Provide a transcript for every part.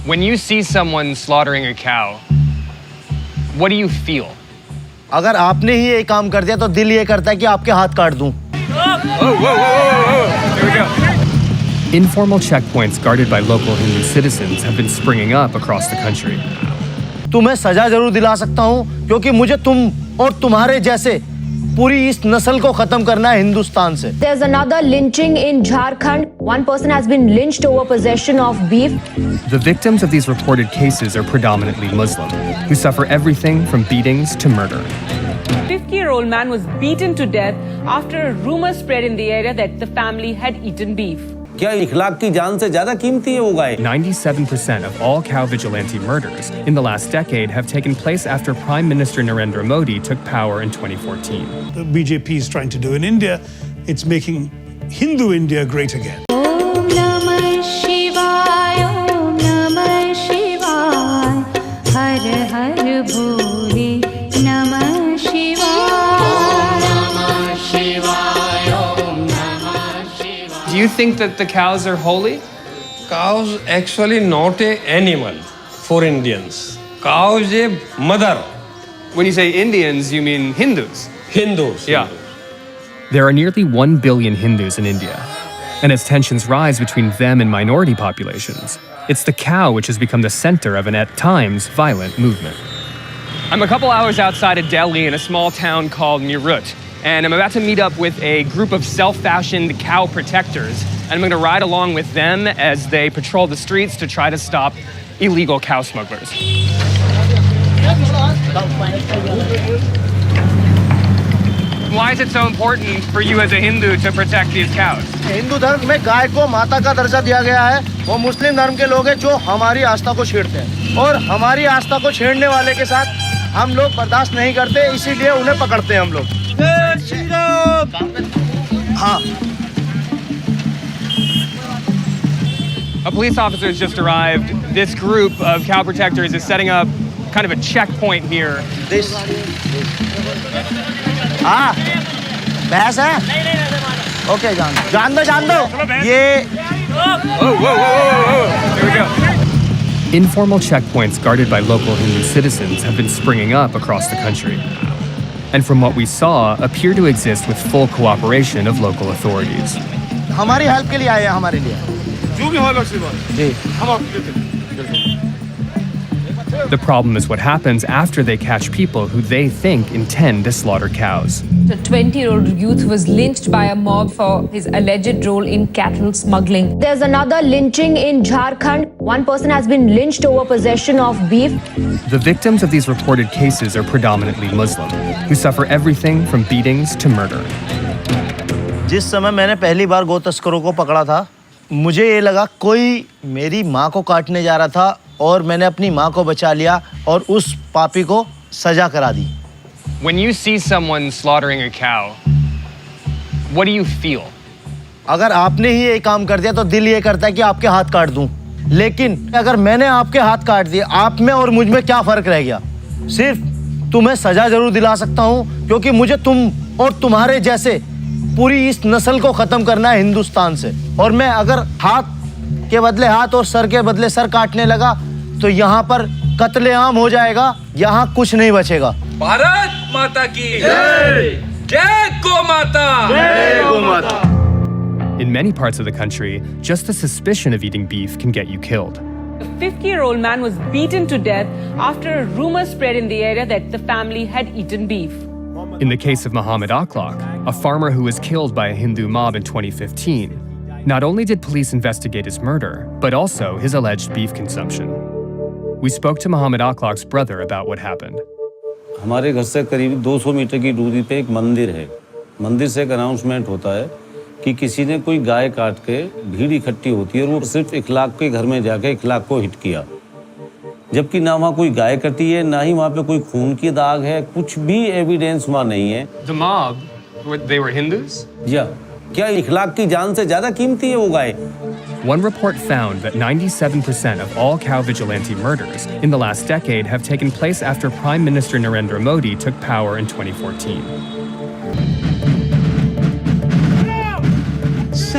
When you see someone slaughtering a cow, what do you feel? अगर आपने ही ये काम कर दिया तो दिल ये करता है कि आपके हाथ काट दूं। Here we go. Informal checkpoints guarded by local Hindu citizens have been springing up across the country. तुम्हें सजा जरूर दिला सकता हूँ क्योंकि मुझे तुम और तुम्हारे जैसे पूरी इस नस्ल को खत्म करना है हिंदुस्तान से। There's another lynching in Jharkhand. One person has been lynched over possession of beef. The victims of these reported cases are predominantly Muslim, who suffer everything from beatings to murder. A 50-year-old man was beaten to death after a rumor spread in the area that the family had eaten beef. क्या इखलाक की जान से ज्यादा कीमती है वो गाय? 97% of all cow vigilante murders in the last decade have taken place after Prime Minister Narendra Modi took power in 2014. The BJP is trying to do in India, it's making Hindu India great again. Om Namah Shivaya, Om Namah Shivaya, Har Har Bhole Namah Shivaya. Do you think that the cows are holy? Cows actually not a animal for Indians. Cows a mother. When you say Indians, you mean Hindus. Hindus. Yeah. There are nearly 1 billion Hindus in India, and as tensions rise between them and minority populations, it's the cow which has become the center of an at times violent movement. I'm a couple hours outside of Delhi in a small town called Meerut, and I'm about to meet up with a group of self-fashioned cow protectors, and I'm going to ride along with them as they patrol the streets to try to stop illegal cow smugglers. Why is it so important for you as a Hindu to protect these cows? Hindu धर्म में गाय को माता का दर्जा दिया गया है। वो मुस्लिम धर्म के लोग हैं जो हमारी आस्था को छेड़ते हैं और हमारी आस्था को छेड़ने वाले के साथ हम लोग बर्दाश्त नहीं करते, इसीलिए उन्हें पकड़ते हैं हम लोग। हाँ। A police officer has just arrived. This group of cow protectors is setting up kind of a checkpoint here. हाँ, भैंस है? ओके, जान दो। ये Here we go. Informal checkpoints guarded by local Hindu citizens have been springing up across the country, and from what we saw, appear to exist with full cooperation of local authorities. हमारी help के लिए आए हैं, हमारे लिए। जो भी हो जी, हम The problem is what happens after they catch people who they think intend to slaughter cows. A 20-year-old youth was lynched by a mob for his alleged role in cattle smuggling. There's another lynching in Jharkhand. One person has been lynched over possession of beef. The victims of these reported cases are predominantly Muslim, who suffer everything from beatings to murder. जिस समय मैंने पहली बार गौ तस्करों को पकड़ा था, मुझे ये लगा कोई मेरी माँ को काटने जा रहा था और मैंने अपनी माँ को बचा लिया और उस पापी को सजा करा दी। When you see someone slaughtering a cow, what do you feel? अगर आपने ही ये काम कर दिया तो दिल ये करता है कि आपके हाथ काट दूं। लेकिन अगर मैंने आपके हाथ काट दिए, आप में और मुझ में क्या फर्क रह गया? सिर्फ तुम्हें सजा जरूर दिला सकता हूँ क्योंकि मुझे तुम और तुम्हारे जैसे पूरी इस नस्ल को खत्म करना है हिंदुस्तान से। और मैं अगर हाथ के बदले हाथ और सर के बदले सर काटने लगा तो यहाँ पर कत्लेआम हो जाएगा, यहाँ कुछ नहीं बचेगा। भारत माता की जय, जय गौ माता, जय गौ माता। In many parts of the country, just the suspicion of eating beef can get you killed. A 50-year-old man was beaten to death after a rumor spread in the area that the family had eaten beef. In the case of Muhammad Akhlaq, a farmer who was killed by a Hindu mob in 2015, not only did police investigate his murder, but also his alleged beef consumption. We spoke to Muhammad Akhlaq's brother about what happened. हमारे घर से करीब 200 metre की दूरी पे एक मंदिर है। मंदिर से एक अनाउंसमेंट होता है कि किसी ने कोई गाय काट के भीड़ इकट्ठी होती है और वो सिर्फ इखलाक के घर में जाके इखलाक को हिट किया, जबकि ना वहाँ कोई गाय कटी है, ना ही वहाँ पे कोई खून की दाग है, कुछ भी एविडेंस वहाँ नहीं है। The mob, they were Hindus? या क्या इखलाक की जान से ज्यादा कीमती है वो गाय? One report found that 97% of all cow vigilante murders in the last decade have taken place after Prime Minister Narendra Modi took power in 2014.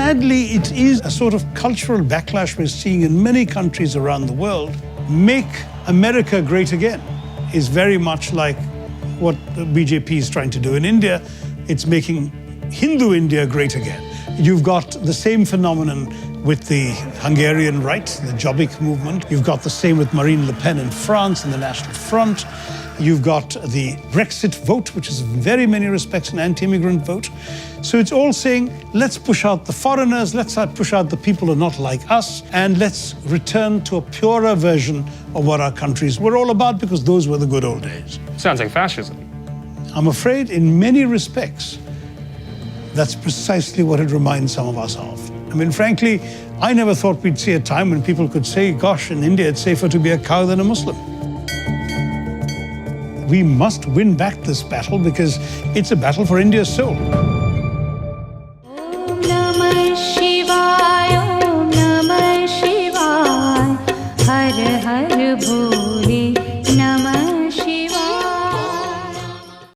sadly, it is a sort of cultural backlash we're seeing in many countries around the world. Make America great again is very much like what the BJP is trying to do in India. It's making Hindu India great again. You've got the same phenomenon with the Hungarian right, the Jobbik movement. You've got the same with Marine Le Pen in France and the National Front. You've got the Brexit vote, which is in very many respects an anti-immigrant vote. So it's all saying, let's push out the foreigners, let's push out the people who are not like us, and let's return to a purer version of what our countries were all about, because those were the good old days. Sounds like fascism. I'm afraid in many respects, that's precisely what it reminds some of us of. I mean, frankly, I never thought we'd see a time when people could say, gosh, in India it's safer to be a cow than a Muslim. We must win back this battle because it's a battle for India's soul. Om Namah Shivaya, Om Namah Shivaya, Har Har Bhole